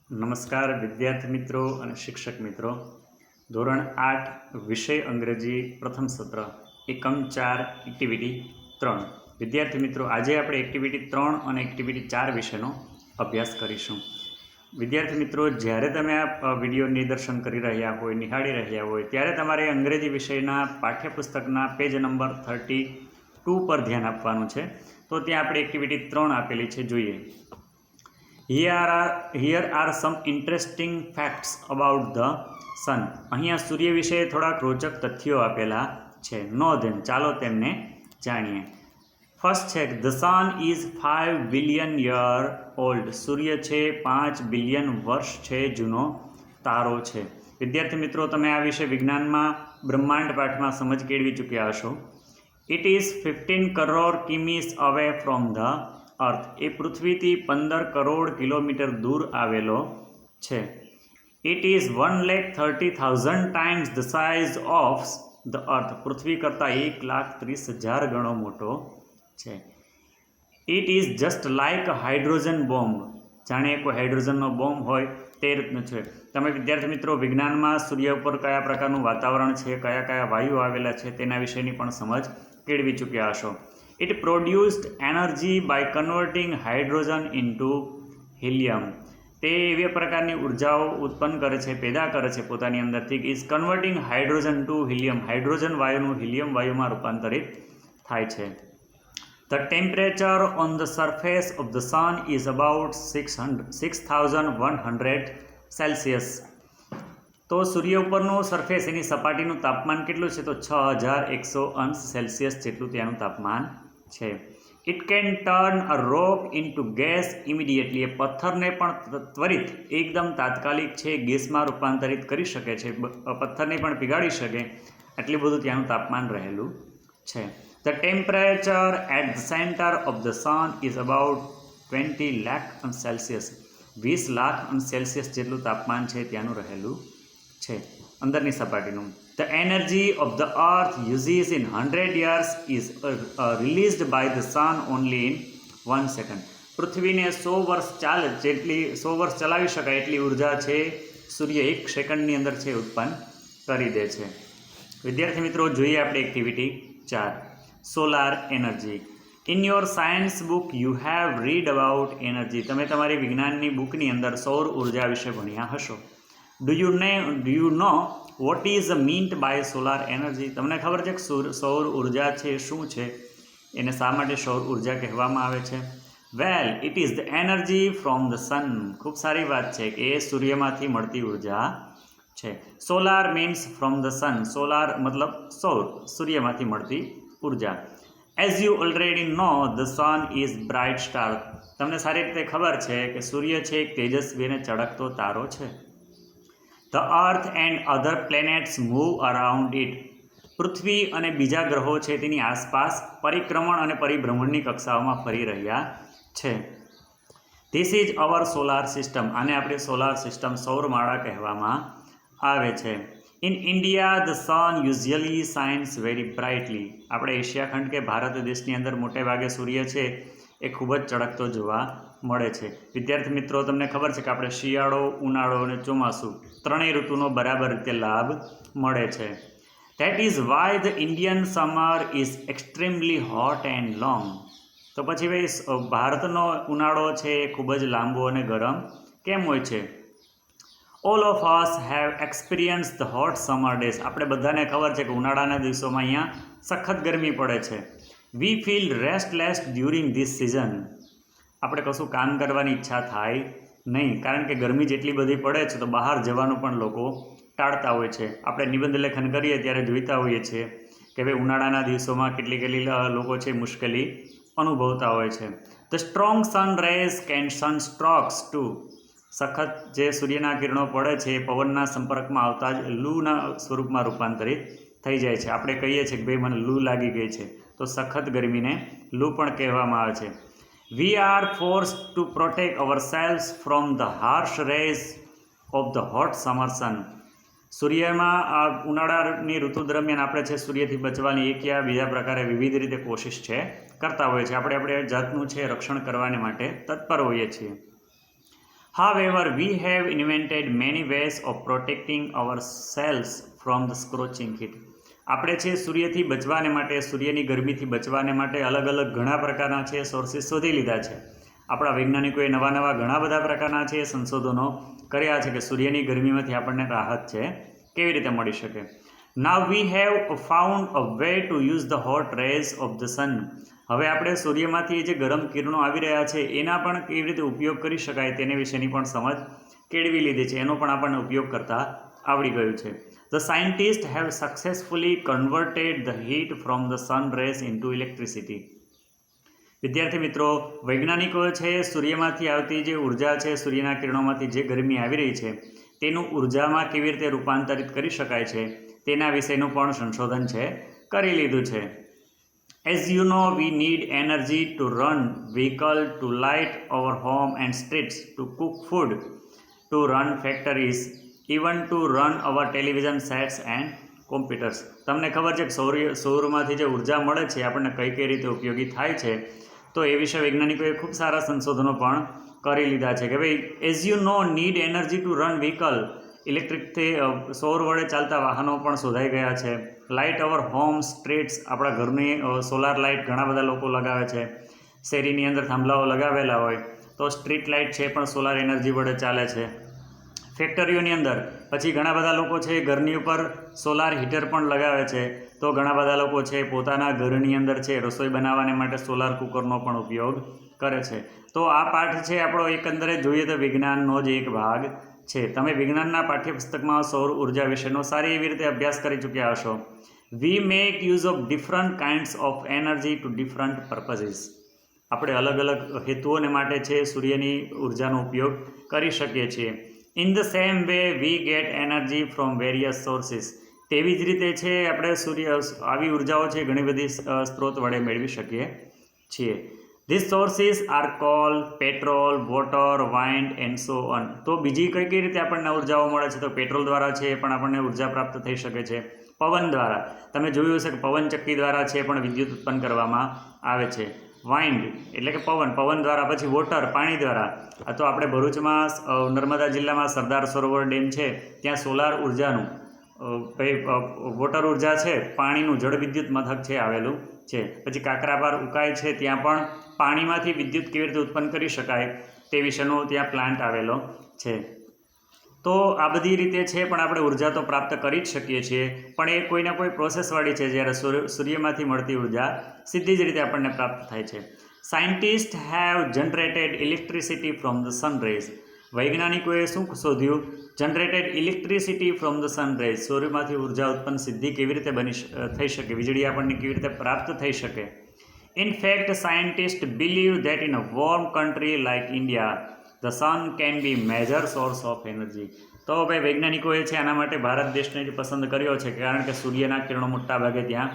નમસ્કાર વિદ્યાર્થી મિત્રો અને શિક્ષક મિત્રો. ધોરણ 8 વિષય અંગ્રેજી પ્રથમ સત્ર એકમ 4 એક્ટિવિટી 3. વિદ્યાર્થી મિત્રો, આજે આપણે એક્ટિવિટી 3 અને એક્ટિવિટી 4 વિષયનો અભ્યાસ કરીશું. વિદ્યાર્થી મિત્રો, જ્યારે તમે આ વિડીયો નિદર્શન કરી રહ્યા હોય, નિહાળી રહ્યા હોય, ત્યારે તમારે અંગ્રેજી વિષયના પાઠ્યપુસ્તકના પેજ નંબર 32 પર ધ્યાન આપવાનું છે. તો ત્યાં આપણે એક્ટિવિટી 3 આપેલી છે, જોઈએ. Here are some interesting facts about the sun. અહીંયા સૂર્ય વિશે થોડાક રોચક તથ્યો આપેલા છે. નો ધેમ, ચાલો તેમને જાણીએ. ફર્સ્ટ છે, the sun is 5 billion year old. સૂર્ય છે 5 બિલિયન વર્ષ છે જૂનો તારો છે. વિદ્યાર્થી મિત્રો, તમે આ વિશે વિજ્ઞાનમાં બ્રહ્માંડ પાઠમાં સમજ કેળવી ચૂક્યા હશો. It is 15 crore kilometers away from the earth. એ પૃથ્વીથી 15 કરોડ કિલોમીટર દૂર આવેલો છે. It is 1,30,000 times the size of the earth. પૃથ્વી કરતાં 1,30,000 ગણો મોટો છે. It is just like a hydrogen bomb. જાણે કોઈ હાઇડ્રોજનનો બોમ્બ હોય તે રીતનું છે. તમે વિદ્યાર્થી મિત્રો વિજ્ઞાનમાં સૂર્ય ઉપર કયા પ્રકારનું વાતાવરણ છે, કયા કયા વાયુ આવેલા છે, તેના વિશેની પણ સમજ કેળવી ચૂક્યા હશો. It produced energy by converting hydrogen into helium. તે એવી પ્રકારની ઉર્જાઓ ઉત્પન્ન કરે છે, પેદા કરે છે પોતાની અંદરથી. Is converting hydrogen to helium. Hydrogen વાયુનું હિલિયમ વાયુમાં રૂપાંતરિત થાય છે. The temperature on the surface of the sun is about 6,100 Celsius. તો સૂર્ય ઉપરનું સરફેસ, એની સપાટીનું તાપમાન કેટલું છે? તો 6,100 સેલ્સિયસ જેટલું ત્યાંનું તાપમાન છે. It can turn a rock into gas immediately. એ પથ્થરને પણ ત્વરિત, એકદમ તાત્કાલિક છે, ગેસમાં રૂપાંતરિત કરી શકે છે. પથ્થરને પણ પીગાળી શકે, આટલું બધું ત્યાંનું તાપમાન રહેલું છે. The temperature at the centre of the sun is about 20 lakh Celsius. 20 lakh Celsius જેટલું તાપમાન છે ત્યાંનું રહેલું છે અંદરની સપાટીનું. The energy of the earth uses in 100 years is released by the sun only in 1 second. પૃથ્વીને 100 વર્ષ ચલાવી શકાય એટલી ઉર્જા છે સૂર્ય 1 સેકન્ડની અંદર છે ઉત્પન્ન કરી દે છે. વિદ્યાર્થી મિત્રો, જોઈએ આપણે activity 4, solar energy. In your science book you have read about energy. તમે તમારી વિજ્ઞાનની બુકની અંદર સૌર ઉર્જા વિશે ભણ્યા હશો. Do you know what is meant by solar energy? તમને ખબર છે કે સૌર ઉર્જા છે શું છે? એને શા માટે સૌર ઉર્જા કહેવામાં આવે છે? Well, it is the energy from the sun. ખૂબ સારી વાત છે કે એ સૂર્યમાંથી મળતી ઉર્જા છે. Solar means from the sun. Solar મતલબ સૌર, સૂર્યમાંથી મળતી ઉર્જા. As you already know, the sun is bright star. તમને સારી રીતે ખબર છે કે સૂર્ય છે એક તેજસ્વી અને ચળકતો તારો છે. The earth and other planets move around it. પૃથ્વી અને બીજા ગ્રહો છે તેની આસપાસ પરિક્રમણ અને પરિભ્રમણની કક્ષાઓમાં ફરી રહ્યા છે. This is our solar system. આને આપણે સોલાર સિસ્ટમ, સૌરમાળા કહેવામાં આવે છે. In India, the sun usually shines very brightly. આપણે એશિયા ખંડ કે ભારત દેશની અંદર મોટે ભાગે સૂર્ય છે એ ખૂબ જ ચળકતો જોવા મળે છે. વિદ્યાર્થી મિત્રો, તમને ખબર છે કે આપણે શિયાળો, ઉનાળો અને ચોમાસું ત્રણેય ઋતુનો બરાબર રીતે લાભ મળે છે. That is why the Indian summer is extremely hot and long. તો પછી ભાઈ ભારતનો ઉનાળો છે એ ખૂબ જ લાંબો અને ગરમ કેમ હોય છે? All of us have experience the hot summer days. આપણે બધાને ખબર છે કે ઉનાળાના દિવસોમાં અહીંયા સખત ગરમી પડે છે. વી feel restless during this season. આપણે કશું કામ કરવાની ઈચ્છા થાય નહીં, કારણ કે ગરમી જેટલી બધી પડે છે તો બહાર જવાનું પણ લોકો ટાળતા હોય છે. આપણે નિબંધ લેખન કરીએ ત્યારે જોઈતા હોઈએ છીએ કે ભાઈ ઉનાળાના દિવસોમાં કેટલી લોકો છે મુશ્કેલી અનુભવતા હોય છે. The strong sun rays can sun strokes too. સખત જે સૂર્યના કિરણો પડે છે એ પવનના સંપર્કમાં આવતા જ લૂના સ્વરૂપમાં રૂપાંતરિત થઈ જાય છે. આપણે કહીએ છીએ કે ભાઈ મને લૂ લાગી ગઈ છે, તો સખત ગરમીને લૂ પણ કહેવામાં આવે છે. We are forced to protect ourselves from the harsh rays of the hot summer sun. સૂર્યમાં આ ઉનાળાની ઋતુ દરમિયાન આપણે છે સૂર્યથી બચવાની એક યા બીજા પ્રકારે વિવિધ રીતે કોશિશ છે કરતા હોઈએ છીએ. આપણે જાતનું છે રક્ષણ કરવાને માટે તત્પર હોઈએ છીએ. However, we have invented many ways of protecting ourselves from the scorching heat. આપણે છે સૂર્યથી બચવાને માટે, સૂર્યની ગરમીથી બચવાને માટે અલગ અલગ ઘણા પ્રકારના છે સોર્સિસ શોધી લીધા છે. આપણા વૈજ્ઞાનિકોએ નવા નવા ઘણા બધા પ્રકારના છે સંશોધનો કર્યા છે કે સૂર્યની ગરમીમાંથી આપણને રાહત છે કેવી રીતે મળી શકે. Now we have found a way to use the hot rays of the sun. હવે આપણે સૂર્યમાંથી જે ગરમ કિરણો આવી રહ્યા છે એના પણ કેવી રીતે ઉપયોગ કરી શકાય તેને વિશેની પણ સમજ કેળવી લીધી છે, એનો પણ આપણને ઉપયોગ કરતા આવડી ગયું છે. The scientists have successfully converted the heat from the sun rays into electricity. વિદ્યાર્થી મિત્રો, વૈજ્ઞાનિકોએ છે સૂર્યમાંથી આવતી જે ઉર્જા છે, સૂર્યના કિરણોમાંથી જે ગરમી આવી રહી છે તેનું ઉર્જામાં કેવી રીતે રૂપાંતરિત કરી શકાય છે તેના વિશેનું પણ સંશોધન છે કરી લીધું છે. As you know, we need energy to run vehicle, to light our home and streets, to cook food, to run factories, even to run our television sets and computers. તમને ખબર છે કે સૌરમાંથી જે ઉર્જા મળે છે આપણને કઈ કઈ રીતે ઉપયોગી થાય છે, તો એ વિશે વૈજ્ઞાનિકોએ ખૂબ સારા સંશોધનો પણ કરી લીધા છે કે ભાઈ as you know need energy to run vehicle, ઇલેક્ટ્રિકથી સૌર વડે ચાલતા વાહનો પણ શોધાઈ ગયા છે. લાઇટ અવર હોમ સ્ટ્રીટ્સ, આપણા ઘરની સોલાર લાઇટ ઘણા બધા લોકો લગાવે છે, શેરીની અંદર થાંભલાઓ લગાવેલા હોય તો સ્ટ્રીટ લાઇટ છે પણ સોલાર એનર્જી વડે ચાલે છે. ફેક્ટરીઓની અંદર પછી ઘણા બધા લોકો છે ઘરની ઉપર સોલાર હીટર પણ લગાવે છે, તો ઘણા બધા લોકો છે પોતાના ઘરની અંદર છે રસોઈ બનાવવાને માટે સોલાર કુકરનો પણ ઉપયોગ કરે છે. તો આ પાઠ છે આપણો એકંદરે જોઈએ તો વિજ્ઞાનનો જ એક ભાગ છે. તમે વિજ્ઞાનના પાઠ્યપુસ્તકમાં સૌર ઉર્જા વિશેનો સારી એવી રીતે અભ્યાસ કરી ચૂક્યા હશો. We make use of different kinds of energy to different purposes. આપણે અલગ અલગ હેતુઓને માટે છે સૂર્યની ઉર્જાનો ઉપયોગ કરી શકીએ છીએ. In the same way we get energy from various sources. તેવી જ રીતે છે આપણે આવી ઉર્જાઓ છે ઘણી બધી સ્ત્રોત વડે મેળવી શકીએ છીએ. This sources are coal, petrol, water, wind and so on. તો બીજી કઈ કઈ રીતે આપણને ઉર્જાઓ મળે છે, તો પેટ્રોલ દ્વારા છે પણ આપણને ઉર્જા પ્રાપ્ત થઈ શકે છે. પવન દ્વારા, તમે જોયું હશે કે પવનચક્કી દ્વારા છે પણ વિદ્યુત ઉત્પન્ન કરવામાં આવે છે. વાઇન્ડ એટલે કે પવન દ્વારા, પછી વોટર પાણી દ્વારા. તો આપણે ભરૂચમાં નર્મદા જિલ્લામાં સરદાર સરોવર ડેમ છે ત્યાં સોલાર ઉર્જાનું વોટર ઉર્જા છે, પાણીનું જળ વિદ્યુત મથક છે આવેલું છે. પછી કાકરાપાર ઉકાઈ છે ત્યાં પણ પાણીમાંથી વિદ્યુત કેવી રીતે ઉત્પન્ન કરી શકાય તે વિશેનો ત્યાં પ્લાન્ટ આવેલો છે. તો આ બધી રીતે છે પણ આપણે ઉર્જા તો પ્રાપ્ત કરી જ શકીએ છીએ, પણ એ કોઈના કોઈ પ્રોસેસવાળી છે. જ્યારે સૂર્યમાંથી મળતી ઉર્જા સીધી જ રીતે આપણને પ્રાપ્ત થાય છે. Scientist have generated electricity from the sunrays. વૈજ્ઞાનિકોએ શું શોધ્યું? Generated electricity from the sunrays. સૂર્યમાંથી ઉર્જા ઉત્પન્ન સીધી કેવી રીતે થઈ શકે, વીજળી આપણને કેવી રીતે પ્રાપ્ત થઈ શકે. In fact, scientists believe that in a warm country like India, the sun can be major source of energy. તો ભાઈ વૈજ્ઞાનિકોએ છે આના માટે ભારત દેશને જ પસંદ કર્યો છે, કારણ કે સૂર્યના કિરણો મોટા ભાગે ત્યાં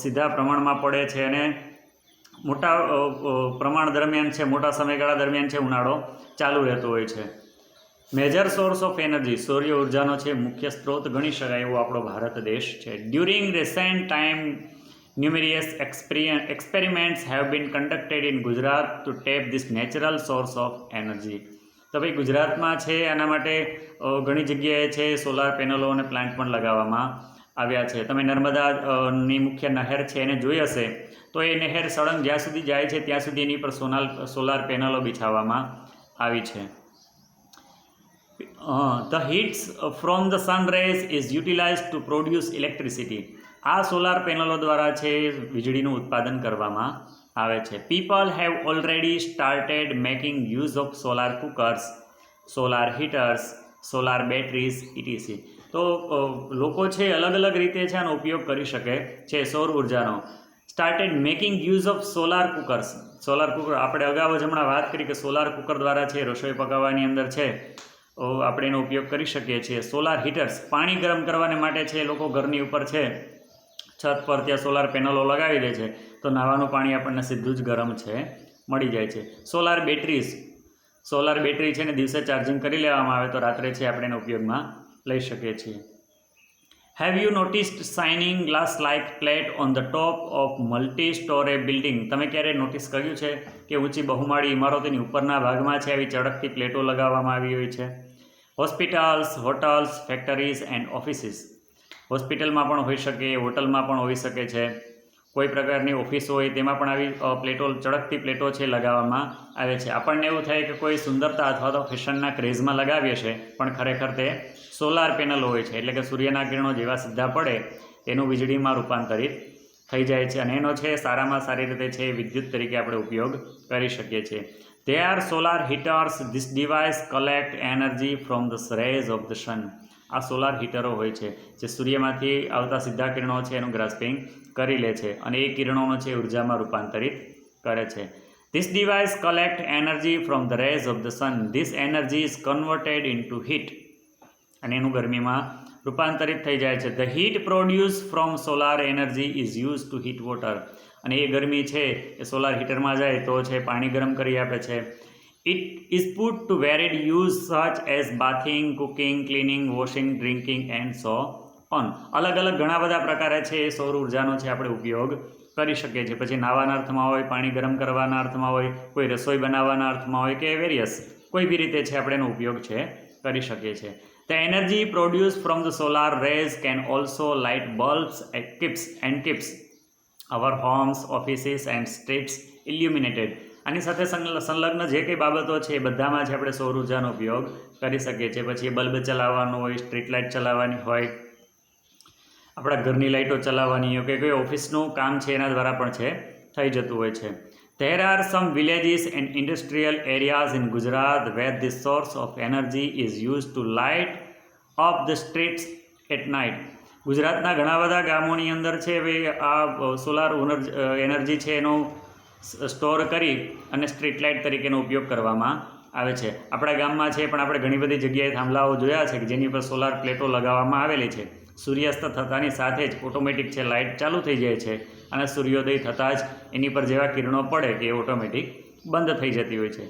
સીધા પ્રમાણમાં પડે છે અને મોટા પ્રમાણ દરમિયાન છે, મોટા સમયગાળા દરમિયાન છે ઉનાળો ચાલુ રહેતો હોય છે. મેજર સોર્સ ઓફ એનર્જી, સૂર્ય ઉર્જાનો છે મુખ્ય સ્ત્રોત ગણી શકાય એવો આપણો ભારત દેશ છે. During recent time numerous experiments have been conducted in Gujarat to tap this natural source of energy. તો ભાઈ ગુજરાતમાં છે આના માટે ઘણી જગ્યાએ છે સોલાર પેનલો અને પ્લાન્ટ પણ લગાવવામાં આવ્યા છે. તમે નર્મદાની મુખ્ય નહેર છે એને જોઈ હશે, તો એ નહેર સળંગ જ્યાં સુધી જાય છે ત્યાં સુધી એની પર સોલાર પેનલો બિછાવવામાં આવી છે. The heat from the sun rays is utilized to produce electricity. આ સોલાર પેનલો દ્વારા છે વીજળીનું ઉત્પાદન કરવામાં આવે છે. People have already started making use of solar cookers, solar હીટર્સ, solar batteries etc. તો લોકો છે અલગ અલગ રીતે છે આનો ઉપયોગ કરી શકે છે સૌર ઉર્જાનો. Started making use of solar cookers. Solar cooker આપણે અગાઉ જ હમણાં વાત કરી કે સોલાર કુકર દ્વારા છે રસોઈ પકાવવાની અંદર છે આપણે એનો ઉપયોગ કરી શકીએ છીએ. સોલાર હીટર્સ, પાણી ગરમ કરવાને માટે છે લોકો ઘરની ઉપર છે છત પર ત્યાં સોલાર પેનલો લગાવી દે છે, તો નાવાનું પાણી આપણને સીધું જ ગરમ છે મળી જાય છે. સોલાર બેટરીઝ, સોલાર બેટરી છે ને દિવસે ચાર્જિંગ કરી લેવામાં આવે તો રાત્રે છે આપણે એનો ઉપયોગમાં લઈ શકીએ છીએ. Have you noticed shining glass like plate on the top of multi store building? તમે ક્યારે નોટિસ કર્યું છે કે ઊંચી બહુમાળી ઇમારતોની ઉપરના ભાગમાં છે આવી ચળકતી પ્લેટો લગાવવામાં આવી હોય છે? Hospitals, hotels, factories and offices. હોસ્પિટલમાં પણ હોઈ શકે, હોટલમાં પણ હોઈ શકે છે, કોઈ પ્રકારની ઓફિસ હોય તેમાં પણ આવી પ્લેટો, ચળકતી પ્લેટો છે લગાવવામાં આવે છે. આપણને એવું થાય કે કોઈ સુંદરતા અથવા તો ફેશનના ક્રેઝમાં લગાવીએ છે, પણ ખરેખર તે સોલાર પેનલ હોય છે, એટલે કે સૂર્યના કિરણો જેવા સીધા પડે તેનું વીજળીમાં રૂપાંતરિત થઈ જાય છે અને એનો છે સારામાં સારી રીતે છે વિદ્યુત તરીકે આપણે ઉપયોગ કરી શકીએ છીએ. They are solar heaters. This device collect energy from the rays of the sun. આ સોલાર હીટરો હોય છે જે સૂર્યમાંથી આવતા સીધા કિરણો છે એનું ગ્રાસ્પિંગ કરી લે છે અને એ કિરણોનો છે ઉર્જામાં રૂપાંતરિત કરે છે. This device collect energy from the rays of the sun. This energy is converted into heat. અને એનું ગરમીમાં રૂપાંતરિત થઈ જાય છે. The heat produced from solar energy is used to heat water. અને એ ગરમી છે એ સોલાર હીટરમાં જાય તો છે પાણી ગરમ કરી આપે છે. It is put to varied use such as bathing, cooking, cleaning, washing, drinking and so on. અલગ અલગ ઘણા બધા પ્રકારે છે એ સૌર ઉર્જાનો છે આપણે ઉપયોગ કરી શકીએ છીએ. પછી નાવાના અર્થમાં હોય, પાણી ગરમ કરવાના અર્થમાં હોય, કોઈ રસોઈ બનાવવાના અર્થમાં હોય કે વેરિયસ કોઈ બી રીતે છે આપણે એનો ઉપયોગ છે કરી શકીએ છીએ. The energy produced from the solar rays can also light bulbs and keeps our homes, offices and streets illuminated. આની સાથે સંલગ્ન જે કંઈ બાબતો છે એ બધામાં છે આપણે સૌર ઉર્જાનો ઉપયોગ કરી શકીએ છીએ. પછી બલ્બ ચલાવવાનો હોય, સ્ટ્રીટ લાઇટ ચલાવવાની હોય, આપણા ઘરની લાઇટો ચલાવવાની હોય કે કોઈ ઓફિસનું કામ છે એના દ્વારા પણ છે થઈ જતું હોય છે. There are some villages and industrial areas in Gujarat where this source of energy is used to light up the streets at night. ગુજરાતના ઘણા બધા ગામોની અંદર છે હવે આ સોલાર એનર્જી છે એનો સ્ટોર કરી અને સ્ટ્રીટ લાઇટ તરીકેનો ઉપયોગ કરવામાં આવે છે. આપણા ગામમાં છે પણ આપણે ઘણી બધી જગ્યાએ થાંભલાઓ જોયા છે કે જેની પર સોલાર પ્લેટો લગાવવામાં આવેલી છે. સૂર્યાસ્ત થતાની સાથે જ ઓટોમેટિક છે લાઇટ ચાલુ થઈ જાય છે અને સૂર્યોદય થતાં જ એની પર જેવા કિરણો પડે કે એ ઓટોમેટિક બંધ થઈ જતી હોય છે.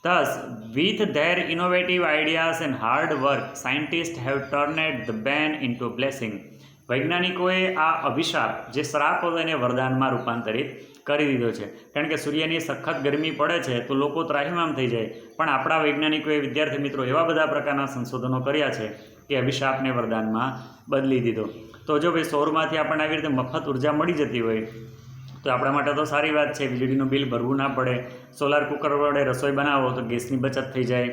Thus, with their innovative ideas and hard work, scientists have turned the ban into a blessing. વૈજ્ઞાનિકોએ આ અભિશાપ જે શ્રાપ હતો એને વરદાનમાં રૂપાંતરિત કરી દીધો છે. કારણ કે સૂર્યની સખત ગરમી પડે છે તો લોકો ત્રાહિમામ થઈ જાય, પણ આપણા વૈજ્ઞાનિકોએ, વિદ્યાર્થી મિત્રો, એવા બધા પ્રકારના સંશોધનો કર્યા છે કે અભિશાપને વરદાનમાં બદલી દીધો. તો જો ભાઈ સૌરમાંથી આપણને આવી રીતે મફત ઉર્જા મળી જતી હોય તો આપણા માટે તો સારી વાત છે. વીજળીનું બિલ ભરવું ના પડે. સોલાર કુકર વડે રસોઈ બનાવો તો ગેસની બચત થઈ જાય.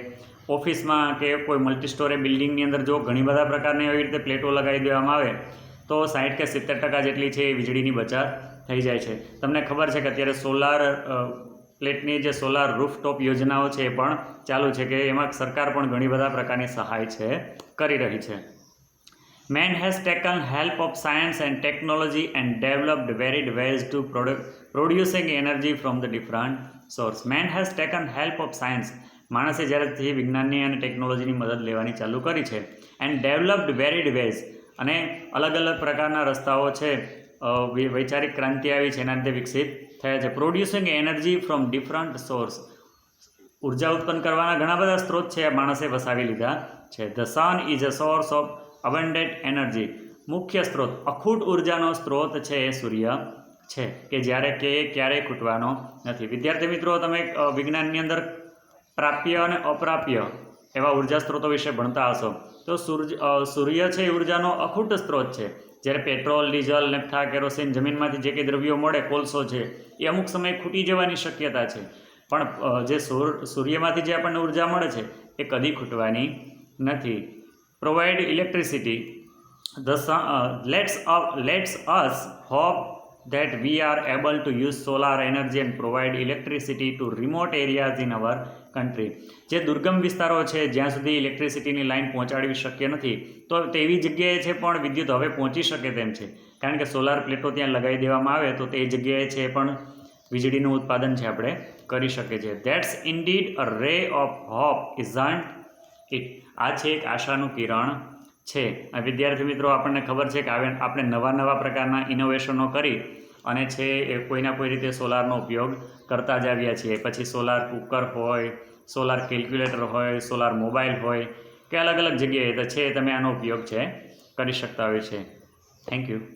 ઓફિસમાં કે કોઈ મલ્ટી સ્ટોરે બિલ્ડિંગની અંદર જો ઘણી બધા પ્રકારની એવી રીતે પ્લેટો લગાવી દેવામાં આવે તો 60 કે 70% જેટલી છે એ વીજળીની બચત થઈ જાય છે. તમને ખબર છે કે અત્યારે સોલાર પ્લેટની જે સોલાર રૂફટોપ યોજનાઓ છે એ પણ ચાલુ છે કે એમાં સરકાર પણ ઘણી બધા પ્રકારની સહાય છે કરી રહી છે. Man has taken help of science and technology and developed varied ways to producing energy from the different source. Man has taken help of science. માણસે જ્યારેથી વિજ્ઞાનની અને ટેકનોલોજીની મદદ લેવાની ચાલુ કરી છે એન્ડ ડેવલપ્ડ વેરીડ વેઝ, અને અલગ અલગ પ્રકારના રસ્તાઓ છે વૈચારિક ક્રાંતિ આવી છે એના લીધે વિકસિત થયા છે. Producing energy from different source. ઉર્જા ઉત્પન્ન કરવાના ઘણા બધા સ્ત્રોત છે માણસે વસાવી લીધા છે. The sun is a source of અબન્ડન્ટ energy. મુખ્ય સ્ત્રોત, અખૂટ ઉર્જાનો સ્ત્રોત છે એ સૂર્ય છે કે જ્યારે કે ક્યારેય ખૂટવાનો નથી. વિદ્યાર્થી મિત્રો, તમે વિજ્ઞાનની અંદર પ્રાપ્ય અને અપ્રાપ્ય એવા ઉર્જા સ્ત્રોતો વિશે ભણતા હશો તો સૂર્ય છે એ ઉર્જાનો અખૂટ સ્ત્રોત છે. જ્યારે પેટ્રોલ, ડીઝલ, નેફ્થા, કેરોસીન, જમીનમાંથી જે કંઈ દ્રવ્યો મળે, કોલસો છે, એ અમુક સમયે ખૂટી જવાની શક્યતા છે, પણ જે સૂર્યમાંથી જે આપણને ઉર્જા મળે છે એ કદી ખૂટવાની નથી. Provide electricity. Let's us hope that we are able to use solar energy and provide electricity to remote areas in our country. જે દુર્ગમ વિસ્તારો છે જ્યાં સુધી ઇલેક્ટ્રિસિટીની લાઇન પહોંચાડવી શક્ય નથી તો તેવી જગ્યાએ છે પણ વિદ્યુત હવે પહોંચી શકે તેમ છે, કારણ કે સોલાર પ્લેટો ત્યાં લગાવી દેવામાં આવે તો તે જગ્યાએ છે પણ વીજળીનું ઉત્પાદન છે આપણે કરી શકીએ છીએ. That's indeed a ray of hope, isn't it? આ છે એક આશાનું કિરણ છે. વિદ્યાર્થી મિત્રો, આપણને ખબર છે કે આપણે નવા પ્રકારના ઇનોવેશનો કરી અને છે એ કોઈના કોઈ રીતે સોલારનો ઉપયોગ કરતા જ આવ્યા છીએ. પછી સોલાર કુકર હોય, સોલાર કેલ્ક્યુલેટર હોય, સોલાર મોબાઈલ હોય કે અલગ અલગ જગ્યાએ તો છે તમે આનો ઉપયોગ છે કરી શકતા હોય છે. Thank you.